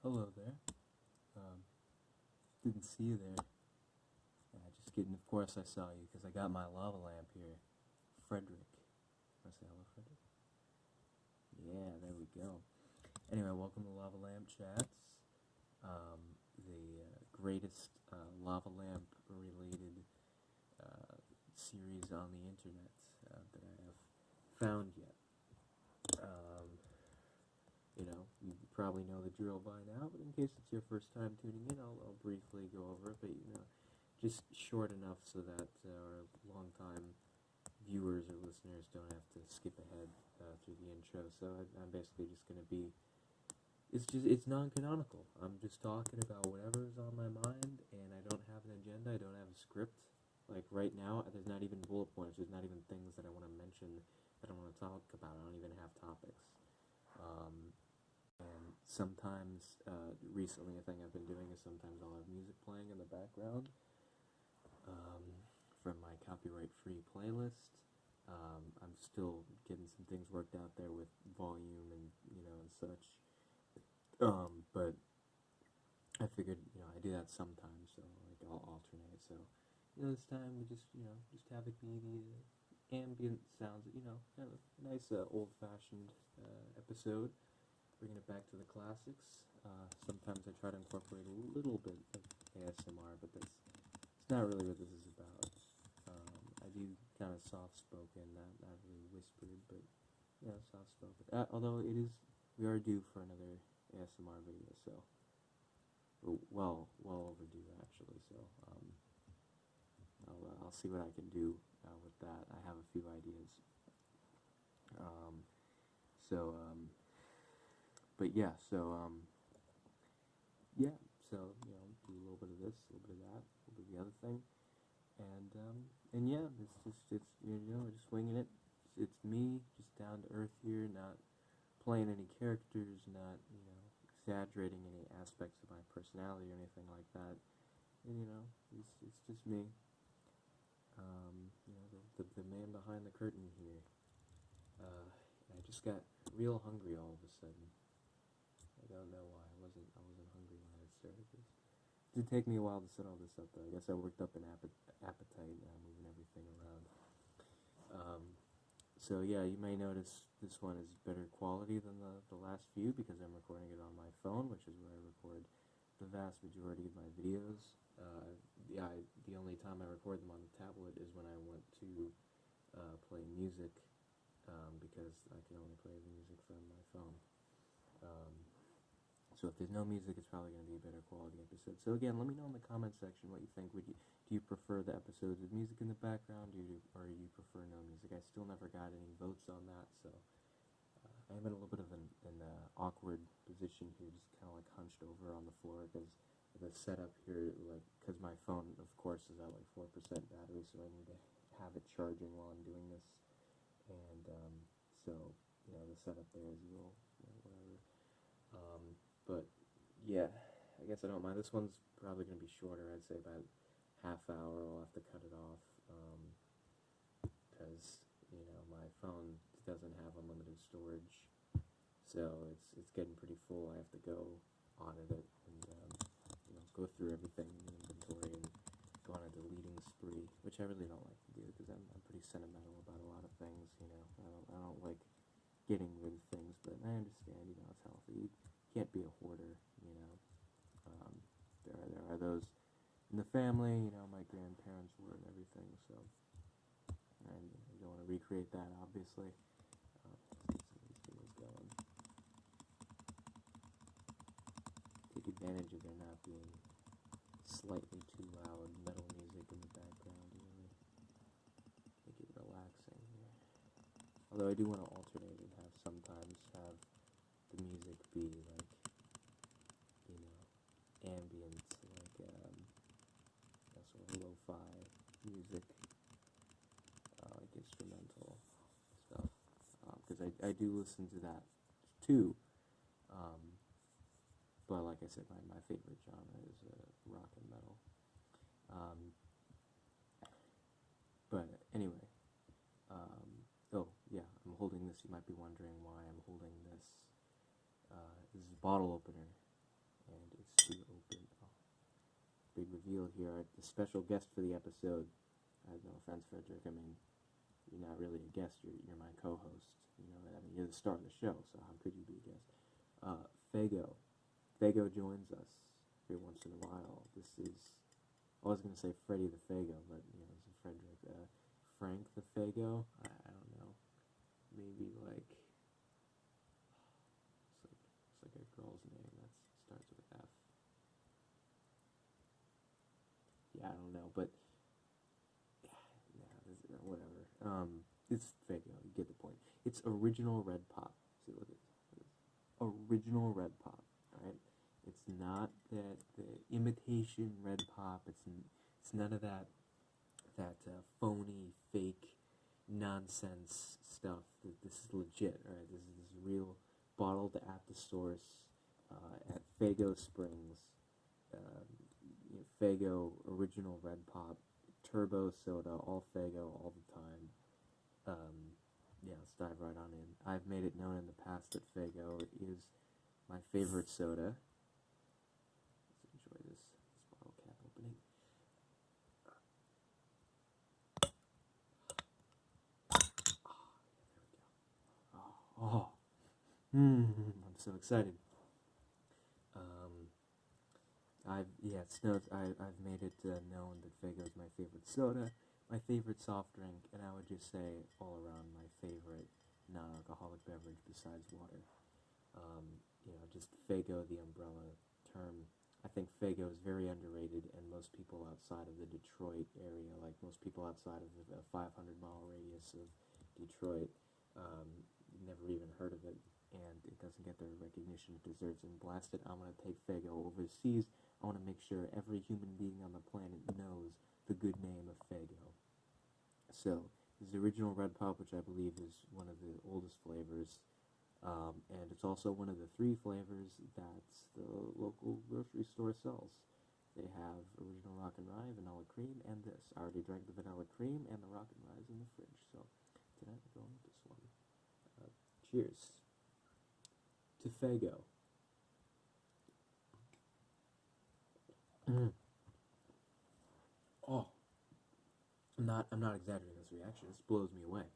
Hello there. Didn't see you there. Just kidding. Of course I saw you because I got my lava lamp here. Frederick. Want to say hello, Frederick? Yeah, there we go. Anyway, welcome to Lava Lamp Chats. The greatest lava lamp related series on the internet that I have found yet. You probably know the drill by now, but in case it's your first time tuning in, I'll briefly go over it, but just short enough so that our long-time viewers or listeners don't have to skip ahead through the intro. So I'm basically just going to be, it's non-canonical. I'm just talking about whatever is on my mind, and I don't have an agenda, I don't have a script. Like right now, there's not even bullet points, there's not even things that I want to mention, that I want to talk about. I don't even have topics. And sometimes, recently, a thing I've been doing is sometimes I'll have music playing in the background from my copyright-free playlist. I'm still getting some things worked out there with volume and, and such. But I figured, I do that sometimes, so, like, I'll alternate. So, this time we just have it be the ambient sounds, kind of a nice old-fashioned episode. Bringing it back to the classics. Sometimes I try to incorporate a little bit of ASMR, but it's not really what this is about. I do kind of soft-spoken, not really whispered, but soft-spoken. Although we are due for another ASMR video, so well overdue actually. So I'll see what I can do with that. I have a few ideas. But yeah, so do a little bit of this, a little bit of that, a little bit of the other thing, and yeah, it's just winging it. It's me, just down to earth here, not playing any characters, not exaggerating any aspects of my personality or anything like that. And it's just me. The man behind the curtain here. I just got real hungry all of a sudden. I don't know why. I wasn't hungry when I started this. It did take me a while to set all this up, though. I guess I worked up an appetite, moving everything around. So yeah, you may notice this one is better quality than the last few because I'm recording it on my phone, which is where I record the vast majority of my videos. The only time I record them on the tablet is when I want to play music, because I can only play the music from my phone. So if there's no music, it's probably going to be a better quality episode. So again, let me know in the comment section what you think. Do you prefer the episodes with music in the background, or do you prefer no music? I still never got any votes on that, so I'm in a little bit of an awkward position here, just kind of like hunched over on the floor, because the setup here, because my phone, of course, is at like 4% battery, so I need to have it charging while I'm doing this, and so the setup there is a little whatever. But yeah, I guess I don't mind. This one's probably going to be shorter. I'd say about half hour. I'll have to cut it off because my phone doesn't have unlimited storage, so it's getting pretty full. I have to go audit it and go through everything in the inventory and go on a deleting spree, which I really don't like to do because I'm pretty sentimental about a lot of things. I don't like getting rid of things, but I understand. It's healthy. You can't be a hoarder. There are those in the family. My grandparents were and everything. So I don't want to recreate that, obviously. Let's get some of these videos going. Take advantage of there not being slightly too loud metal music in the background. Really make it relaxing here. Although I do want to alternate and sometimes have the music be like, ambient, like sort of lo-fi music, like instrumental stuff, because I do listen to that too, but like I said, my favorite genre is rock and metal. But anyway, oh yeah, I'm holding this. You might be wondering why I'm holding this. This is a bottle opener. reveal here. The special guest for the episode. No offense, Frederick. I mean, you're not really a guest. You're my co-host. You know, I mean, you're the star of the show. So how could you be a guest? Fago. Fago joins us every once in a while. This is. I was gonna say Freddy the Fago, but you know, it's a Frederick. Frank the Fago. I don't know. Maybe like. It's like a girl's name that starts with F. Yeah, I don't know, but yeah, whatever. It's Fago. You get the point. It's original Red Pop. See, look at this. Original Red Pop. All right. It's not that the imitation Red Pop. It's none of that phony, fake, nonsense stuff. This is legit. All right. This is real, bottled at the source at Fago Springs. Fago original Red Pop, turbo soda, all Fago all the time. Yeah, let's dive right on in. I've made it known in the past that Fago is my favorite soda. Let's enjoy this bottle cap opening. Oh, I'm so excited. I've made it known that Fago is my favorite soda, my favorite soft drink, and I would just say all around my favorite non-alcoholic beverage besides water. Just Fago, the umbrella term. I think Fago is very underrated, and most people outside of the Detroit area, like most people outside of the 500-mile radius of Detroit, never even heard of it, and it doesn't get the recognition it deserves. And blast it, I'm going to take Fago overseas. I want to make sure every human being on the planet knows the good name of Fago. So, this is the original Red Pop, which I believe is one of the oldest flavors, and it's also one of the 3 flavors that the local grocery store sells. They have original Rock and Rye, vanilla cream, and this. I already drank the vanilla cream and the Rock and Rye is in the fridge, so tonight we're going with this one. Cheers to Fago. Oh, I'm not exaggerating this reaction. This blows me away.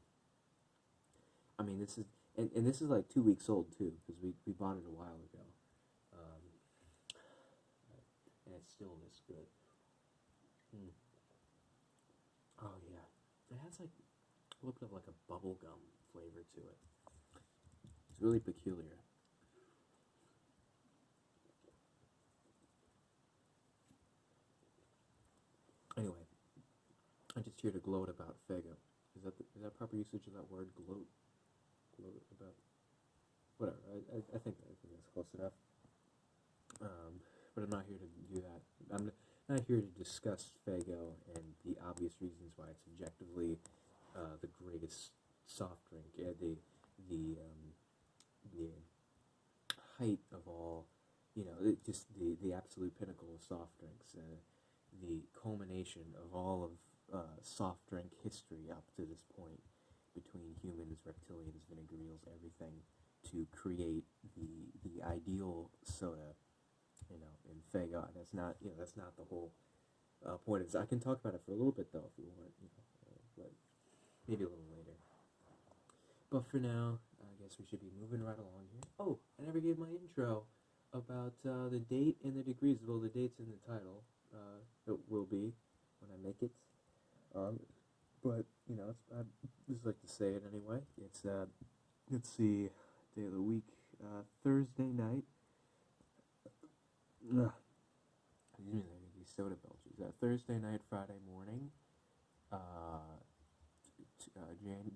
I mean, this is and this is like 2 weeks old too, because we bought it a while ago, and it's still this good. Oh yeah, it has like a little bit of like a bubble gum flavor to it. It's really peculiar. Anyway, I'm just here to gloat about Fago. Is that proper usage of that word? Gloat about whatever. I think that's close enough. But I'm not here to do that. I'm not here to discuss Fago and the obvious reasons why it's objectively the greatest soft drink. The height of all, just the absolute pinnacle of soft drinks. The culmination of all of soft drink history up to this point, between humans, reptilians, vinegar eels, everything, to create the ideal soda, in Fago. That's not the whole point of this. I can talk about it for a little bit though, if you want, but maybe a little later. But for now, I guess we should be moving right along here. Oh, I never gave my intro about the date and the degrees. Well, the date's in the title. It will be when I make it. But I just like to say it anyway. It's let's see, day of the week, Thursday night. Excuse me, these soda belches. Thursday night, Friday morning.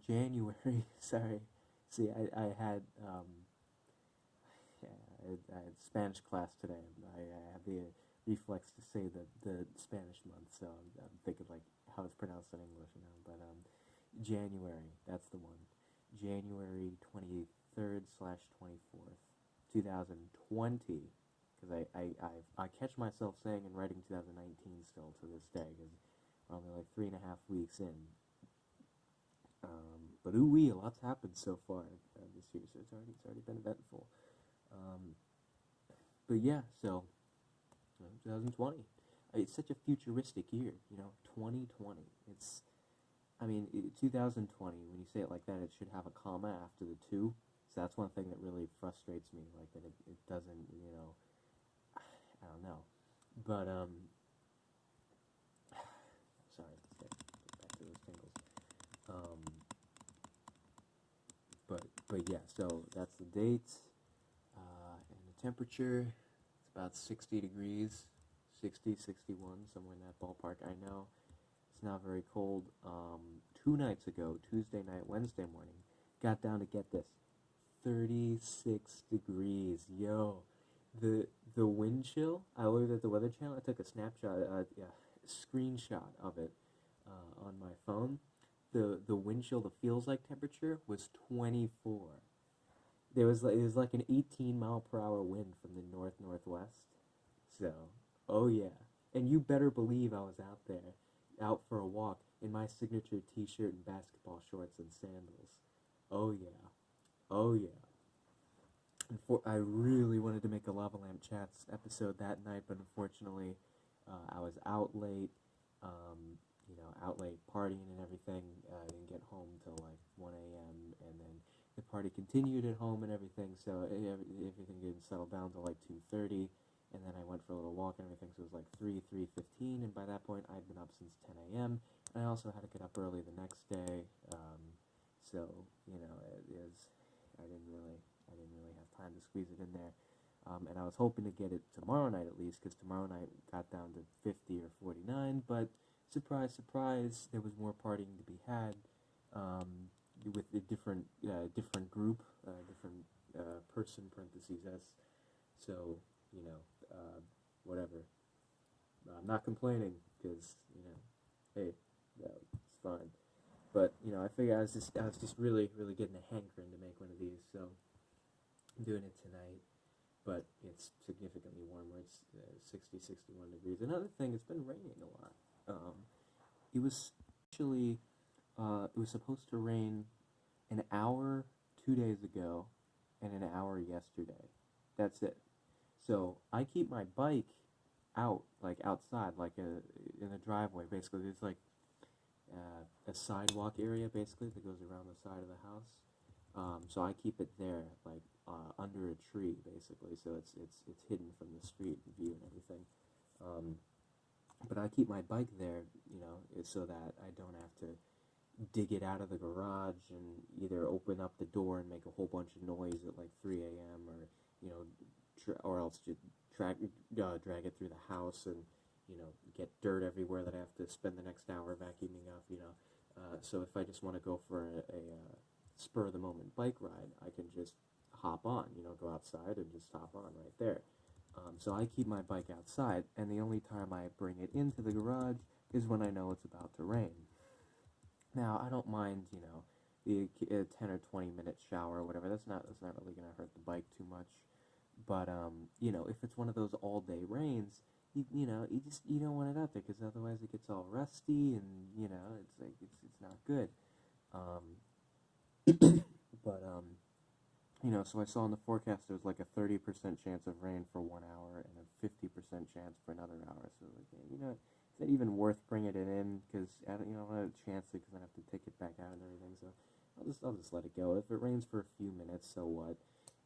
January. Sorry. See, I had Spanish class today. I had the reflex to say the Spanish month, so I'm thinking like how it's pronounced in English now. But January, that's the one. January 23rd/24th, 2020. Because I catch myself saying and writing 2019 still to this day, because we're only like 3.5 weeks in. But ooh-wee, a lot's happened so far this year, so it's already been eventful. But yeah, so 2020. it's such a futuristic year, 2020. It's, I mean, 2020, when you say it like that, it should have a comma after the two. So that's one thing that really frustrates me, like that it doesn't, I don't know. But, sorry, let's get back to those tingles. Um, but yeah, so that's the date, and the temperature, it's about 60 degrees, 60, 61, somewhere in that ballpark. I know it's not very cold. 2 nights ago, Tuesday night, Wednesday morning, got down to, get this, 36 degrees. Yo, the wind chill, I looked at the Weather Channel, I took a snapshot, screenshot of it on my phone. The wind chill, the feels like temperature was 24. It was like an 18-mile-per-hour wind from the northwest. So, oh yeah, and you better believe I was out there, out for a walk in my signature T-shirt and basketball shorts and sandals. Oh yeah, oh yeah. I really wanted to make a Lavalamp Chats episode that night, but unfortunately, I was out late, out late partying and everything. I didn't get home till like 1 a.m., and then the party continued at home and everything, so everything didn't settle down till like 2:30, and then I went for a little walk and everything, so it was like 3:15, and by that point, I'd been up since 10 a.m., and I also had to get up early the next day, so, I didn't really have time to squeeze it in there. And I was hoping to get it tomorrow night at least, because tomorrow night got down to 50 or 49, but surprise, surprise, there was more partying to be had, with a different group, different person, parentheses S, so, whatever. I'm not complaining, because, hey, it's fine. But, I figured I was just really, really getting a hankering to make one of these, so I'm doing it tonight. But it's significantly warmer. It's 60, 61 degrees. Another thing, it's been raining a lot. It was actually, it was supposed to rain an hour 2 days ago and an hour yesterday. That's it. So I keep my bike out, like outside, like in a driveway, basically. There's like a sidewalk area, basically, that goes around the side of the house. So I keep it there, like under a tree, basically, so it's hidden from the street view and everything. But I keep my bike there, so that I don't have to dig it out of the garage and either open up the door and make a whole bunch of noise at like 3 a.m. or or else just drag it through the house and get dirt everywhere that I have to spend the next hour vacuuming up. So if I just want to go for a spur of the moment bike ride, I can just hop on, go outside and just hop on right there. So I keep my bike outside, and the only time I bring it into the garage is when I know it's about to rain. Now, I don't mind, the 10 or 20 minute shower or whatever. That's not really going to hurt the bike too much. But, if it's one of those all day rains, you don't want it out there, because otherwise it gets all rusty, and, it's like, it's not good. But, so I saw in the forecast there was like a 30% chance of rain for 1 hour and a 50% chance for another hour. So, like, it's not even worth bringing it in, because I don't have a chance because I have to take it back out and everything. So I'll just let it go. If it rains for a few minutes, so what?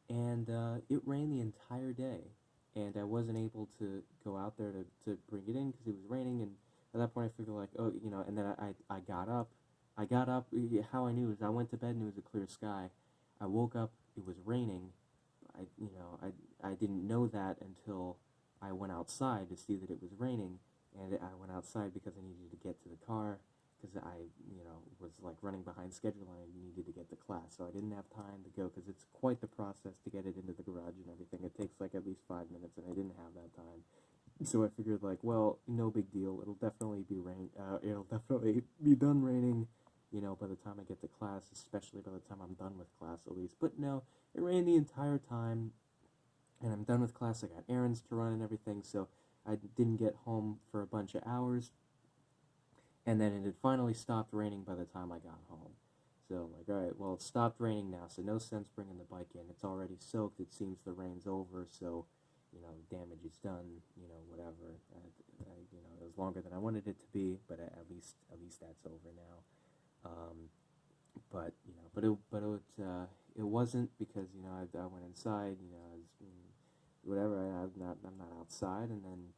And it rained the entire day, and I wasn't able to go out there to bring it in because it was raining. And at that point, I figured like, oh, and then I got up. How I knew is I went to bed and it was a clear sky. I woke up, it was raining. I didn't know that until I went outside to see that it was raining, and I went outside because I needed to get to the car, because I, was like running behind schedule and I needed to get to class, so I didn't have time to go, because it's quite the process to get it into the garage and everything. It takes like at least 5 minutes, and I didn't have that time. So I figured like, well, no big deal. It'll definitely be it'll definitely be done raining, by the time I get to class, especially by the time I'm done with class at least. But no, it rained the entire time, and I'm done with class. I got errands to run and everything, so I didn't get home for a bunch of hours. And then it had finally stopped raining by the time I got home. So I'm like, alright, well, it stopped raining now, so no sense bringing the bike in. It's already soaked. It seems the rain's over, so, damage is done, whatever. It was longer than I wanted it to be, but at least that's over now. Um, but it wasn't because I went inside, whatever. I'm not outside, and then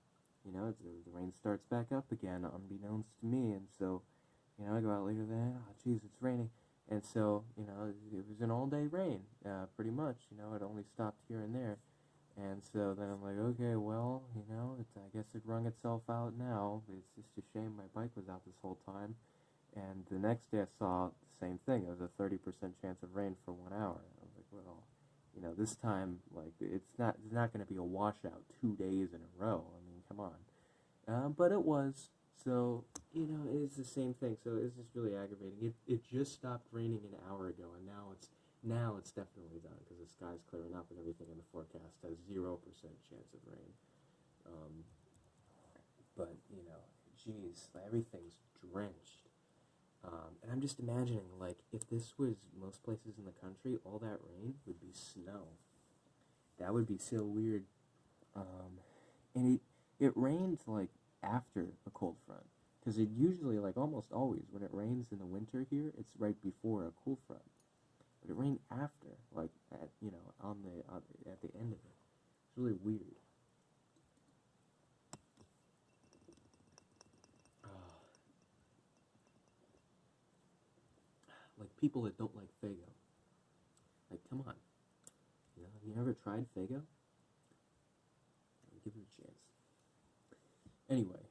the rain starts back up again, unbeknownst to me, and so I go out later than oh geez, it's raining, and so it was an all-day rain, pretty much. It only stopped here and there. And so then I'm like, okay, well, I guess it wrung itself out now. It's just a shame my bike was out this whole time. And the next day I saw the same thing. It was a 30% chance of rain for 1 hour. I was like, well, this time, like, it's not going to be a washout 2 days in a row. I mean, come on. But it was. So, it's the same thing. So it's just really aggravating. It just stopped raining an hour ago, and now it's definitely done because the sky's clearing up and everything in the forecast has 0% chance of rain. But geez, everything's drenched. And I'm just imagining, like, if this was most places in the country, all that rain would be snow. That would be so weird. And it rains, like, after a cold front. Because it usually, like, almost always, when it rains in the winter here, it's right before a cool front. But it rained after, like, at the end of it. It's really weird. Like, people that don't like Faygo. Like, come on. Have you ever tried Faygo? Give it a chance. Anyway,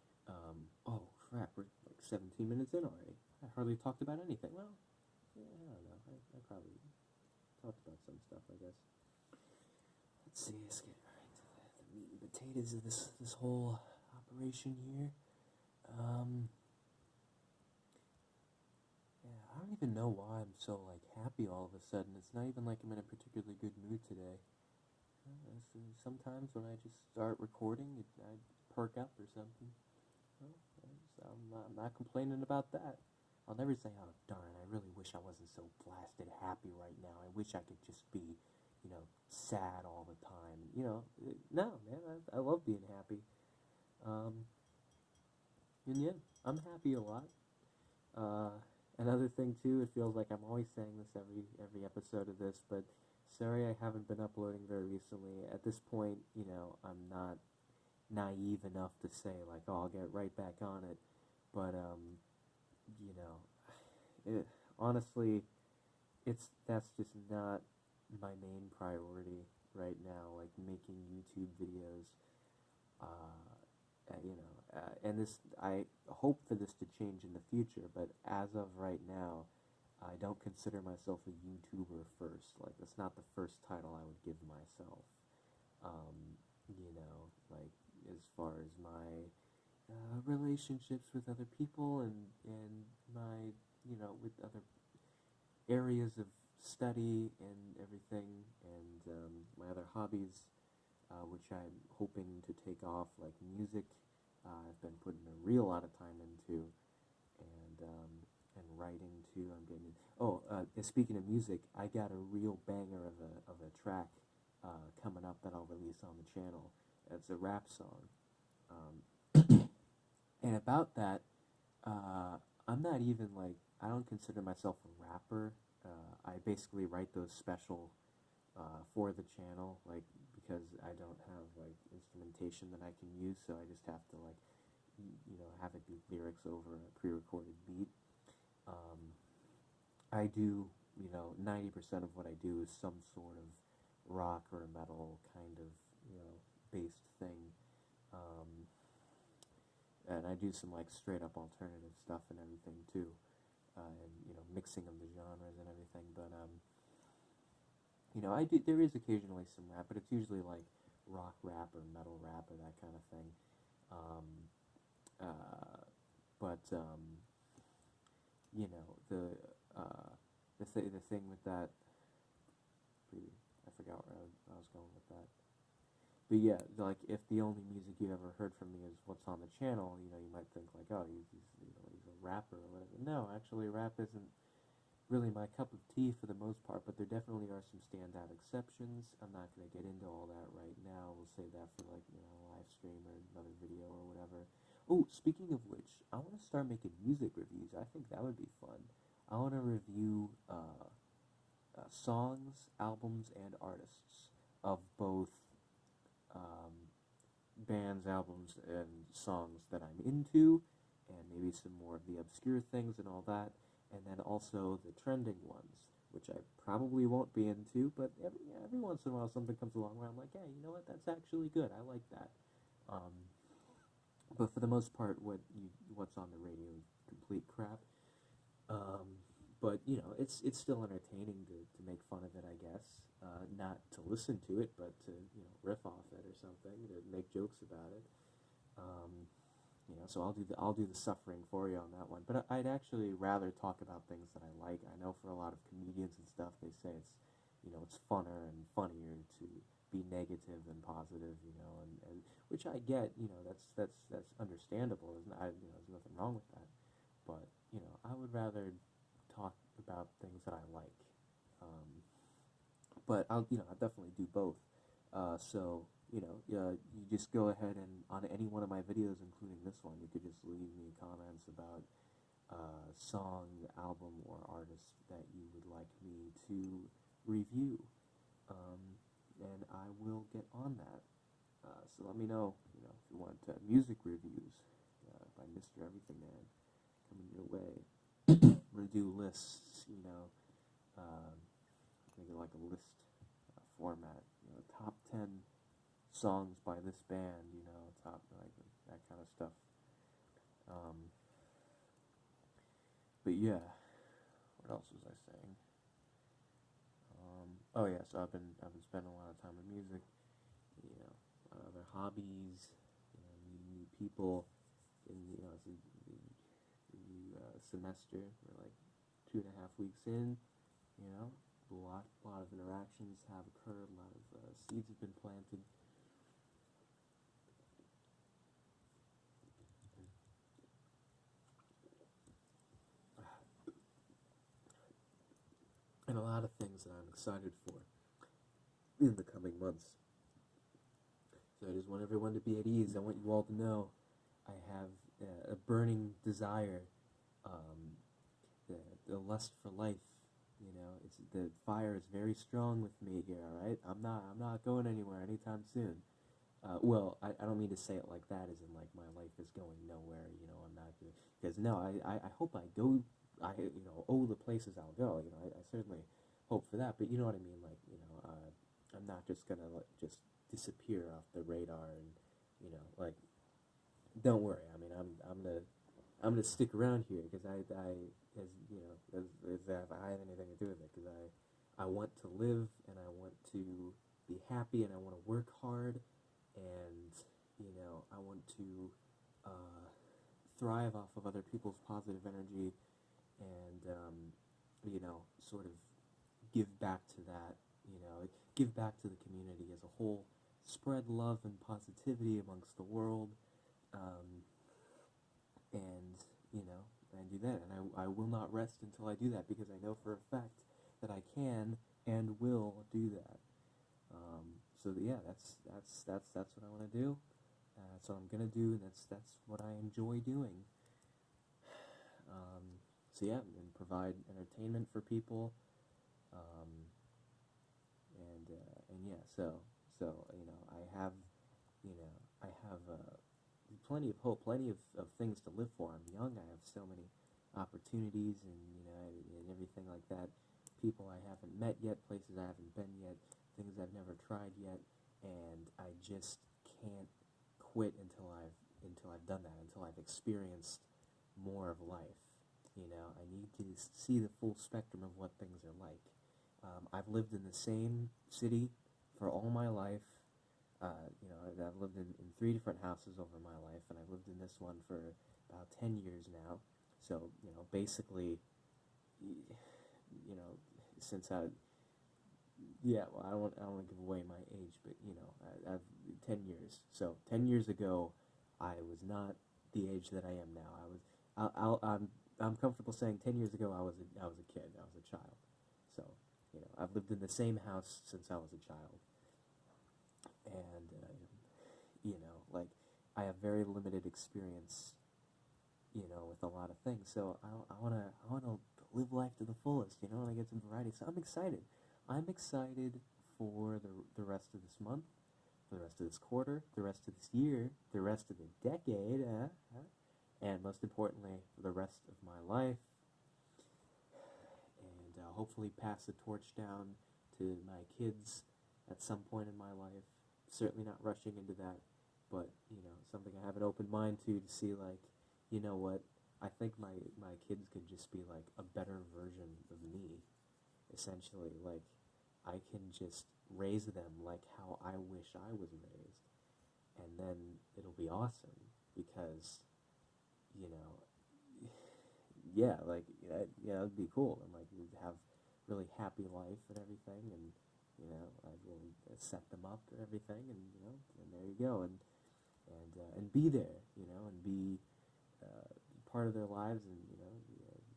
oh crap, we're like 17 minutes in already. I hardly talked about anything. Well, yeah, I don't know. I probably talked about some stuff, I guess. Let's see, let's get right to the meat and potatoes of this whole operation here. Yeah, I don't even know why I'm so, like, happy all of a sudden. It's not even like I'm in a particularly good mood today. Sometimes when I just start recording, I perk up or something. Well, I'm not complaining about that. I'll never say, oh, darn, I really wish I wasn't so blasted happy right now. I wish I could just be, sad all the time. No, man, I love being happy. And yeah, I'm happy a lot. Another thing, too, it feels like I'm always saying this every episode of this, but sorry I haven't been uploading very recently. At this point, I'm not naive enough to say, like, oh, I'll get right back on it. But, honestly, that's just not my main priority right now, like, making YouTube videos, and I hope for this to change in the future, but as of right now, I don't consider myself a YouTuber first. Like, that's not the first title I would give myself. Like, as far as my relationships with other people and my, with other areas of study and everything, and my other hobbies, which I'm hoping to take off, like music. I've been putting a real lot of time into, and writing too. I'm getting. Oh, and speaking of music, I got a real banger of a track coming up that I'll release on the channel. It's a rap song, and about that, I'm not even like, I don't consider myself a rapper. I basically write those special for the channel, like, because I don't have, like, instrumentation that I can use, so I just have to, like, have it be lyrics over a pre-recorded beat. I do, 90% of what I do is some sort of rock or metal kind of, based thing. And I do some, like, straight-up alternative stuff and everything, too. And, mixing of the genres and everything, but, there is occasionally some rap, but it's usually, like, rock rap or metal rap or that kind of thing. The thing with that, I forgot where I was going with that. But yeah, like, if the only music you ever heard from me is what's on the channel, you might think, like, oh, he's a rapper or whatever. No, actually, rap isn't really my cup of tea for the most part, but there definitely are some standout exceptions. I'm not going to get into all that right now. We'll save that for like, you know, a live stream or another video or whatever. Oh, speaking of which, I want to start making music reviews. I think that would be fun. I want to review songs, albums, and artists of both bands, albums, and songs that I'm into, and maybe some more of the obscure things and all that, and then also the trending ones, which I probably won't be into, but every once in a while something comes along where I'm like, hey, you know what, that's actually good, I like that. But for the most part, what's on the radio is complete crap. But you know, it's still entertaining to make fun of it, I guess. Not to listen to it, but to, you know, riff off it or something, to make jokes about it. You know, so I'll do the suffering for you on that one. But I'd actually rather talk about things that I like. I know for a lot of comedians and stuff, they say it's, you know, it's funner and funnier to be negative than positive, you know, and which I get, you know, that's understandable. You know, there's nothing wrong with that. But you know, I would rather talk about things that I like. But I'll definitely do both. So you know, you just go ahead and on any one of my videos, including this one, you could just leave me comments about song, album, or artist that you would like me to review, and I will get on that. So let me know, you know, if you want music reviews by Mr. Everything Man coming your way. I'm gonna do lists, you know, make it like a list format, you know, top 10 songs by this band, you know, top, like, that kind of stuff. But yeah, what else was I saying? Oh yeah, so I've been spending a lot of time with music, you know, other hobbies, you know, meeting new people, and you know, it's a new semester. We're like 2.5 weeks in, you know, a lot of interactions have occurred, a lot of seeds have been planted. And a lot of things that I'm excited for in the coming months. So I just want everyone to be at ease. I want you all to know I have a burning desire, the lust for life. You know, the fire is very strong with me here. All right, I'm not going anywhere anytime soon. Well, I don't mean to say it like that, as in like my life is going nowhere. You know, I'm not gonna, because no, I hope I go. You know, the places I'll go. You know, I certainly hope for that. But you know what I mean, like, you know, I'm not just gonna just disappear off the radar, and you know, like, don't worry. I mean, I'm gonna stick around here because I as you know, as if I have anything to do with it, because I want to live, and I want to be happy, and I want to work hard, and you know, I want to thrive off of other people's positive energy, and you know, sort of give back to that, you know, give back to the community as a whole, spread love and positivity amongst the world, and you know, and do that, and I will not rest until I do that, because I know for a fact that I can and will do that. So yeah, that's what I want to do. That's what I'm gonna do. That's what I enjoy doing. So yeah, and provide entertainment for people. And yeah, so you know, I have plenty of hope, plenty of things to live for. I'm young. I have so many opportunities, and you know, and everything like that. People I haven't met yet, places I haven't been yet, things I've never tried yet, and I just can't quit until I've done that, until I've experienced more of life. You know, I need to see the full spectrum of what things are like. I've lived in the same city for all my life. You know, I've lived in 3 different houses over my life, and I've lived in this one for about 10 years now. So, you know, basically, you know, since yeah, well, I don't want to give away my age, but, you know, I've 10 years. So, 10 years ago, I was not the age that I am now. I'm comfortable saying 10 years ago I was a kid, I was a child. So, you know, I've lived in the same house since I was a child. And I have very limited experience, with a lot of things. So I wanna live life to the fullest, and I get some variety. So I'm excited. I'm excited for the rest of this month, for the rest of this quarter, the rest of this year, the rest of the decade, and most importantly, for the rest of my life. And hopefully pass the torch down to my kids at some point in my life. Certainly not rushing into that, but something I have an open mind to see, like, what, I think my kids could just be like a better version of me, essentially. Like, I can just raise them like how I wish I was raised, and then it'll be awesome because, you know, yeah, like, yeah, it'd be cool, and like we'd have really happy life and everything, and I will set them up and everything, and and there you go, and be there, and be part of their lives, and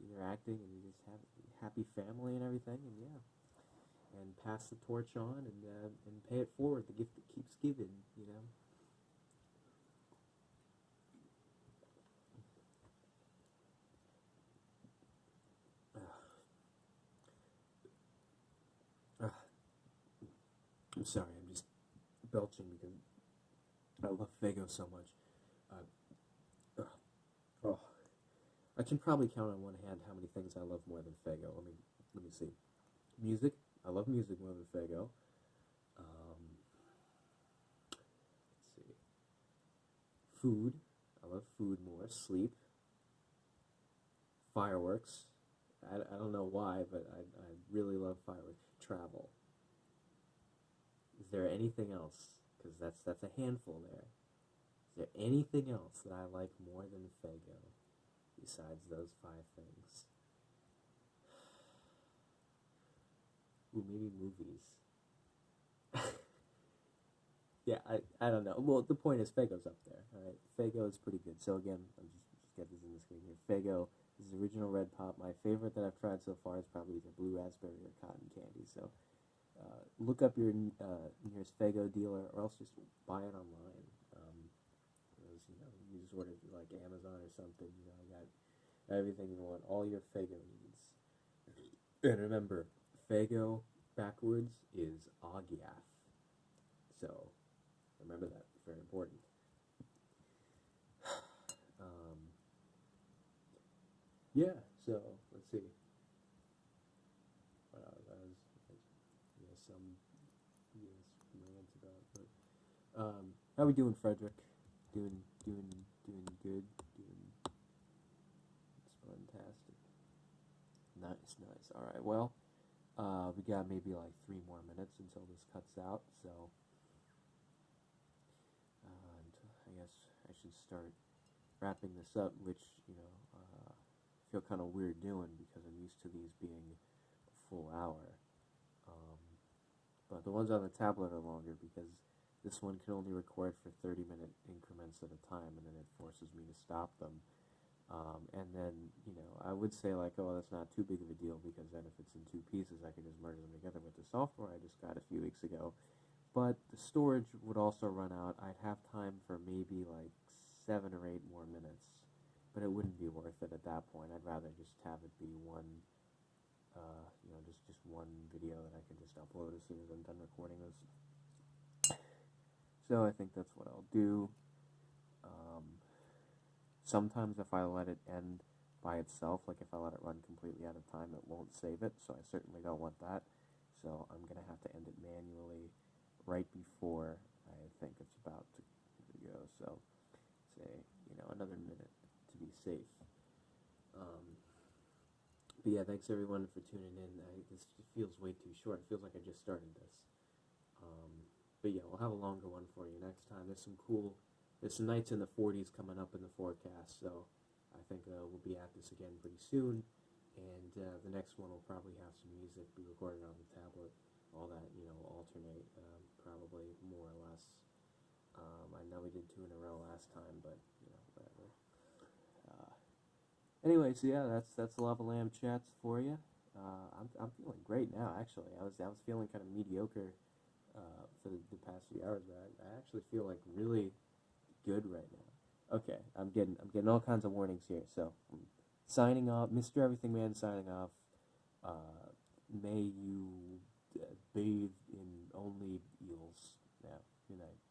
interacting, and just have a happy family and everything, and yeah, and pass the torch on, and pay it forward, the gift that keeps giving. Uh, I'm sorry, I'm just belching because I love Fago so much. Oh, I can probably count on one hand how many things I love more than Fago. Let me see. Music. I love music more than Fago. Let's see. Food. I love food more. Sleep. Fireworks. I don't know why, but I really love fireworks. Travel. Is there anything else? Because that's a handful there. Is there anything else that I like more than Fago besides those 5 things? Ooh, maybe movies. Yeah, I don't know. Well, the point is Fago's up there, alright? Fago is pretty good. So again, I'll just get this in the screen here. Fago is the original Red Pop. My favorite that I've tried so far is probably either Blue Raspberry or Cotton Candy. So look up your nearest Fago dealer, or else just buy it online. You just order through like Amazon or something. I got everything you want, all your Fago needs. And remember, Fago backwards is Agiath. So remember that, very important. Yeah, so let's see. That was some rant about, but how we doing, Frederick? Doing good. It's fantastic. Nice. All right. Well, we got maybe like 3 more minutes until this cuts out. So, I guess I should start wrapping this up, which I feel kind of weird doing because I'm used to these being a full hour. But the ones on the tablet are longer because this one can only record for 30-minute increments at a time, and then it forces me to stop them. And then, I would say like, oh, that's not too big of a deal because then if it's in 2 pieces, I can just merge them together with the software I just got a few weeks ago. But the storage would also run out. I'd have time for maybe like 7 or 8 more minutes, but it wouldn't be worth it at that point. I'd rather just have it be one, just one video that I can just upload as soon as I'm done recording this. So I think that's what I'll do. Sometimes if I let it end by itself, like if I let it run completely out of time, it won't save it, so I certainly don't want that. So I'm going to have to end it manually right before I think it's about to go. So say, another minute to be safe. But yeah, thanks everyone for tuning in. This feels way too short. It feels like I just started this. But yeah, we'll have a longer one for you next time. There's some nights in the 40s coming up in the forecast, so I think we'll be at this again pretty soon. And the next one will probably have some music, be recorded on the tablet, all that, alternate, probably more or less. I know we did 2 in a row last time, but whatever. Anyway, so yeah, that's Lavalamp chats for you. I'm feeling great now. Actually, I was feeling kind of mediocre for the past few hours, but I actually feel like really good right now. Okay, I'm getting all kinds of warnings here. So, signing off, Mr. Everything Man, signing off. May you bathe in only eels now. Good night.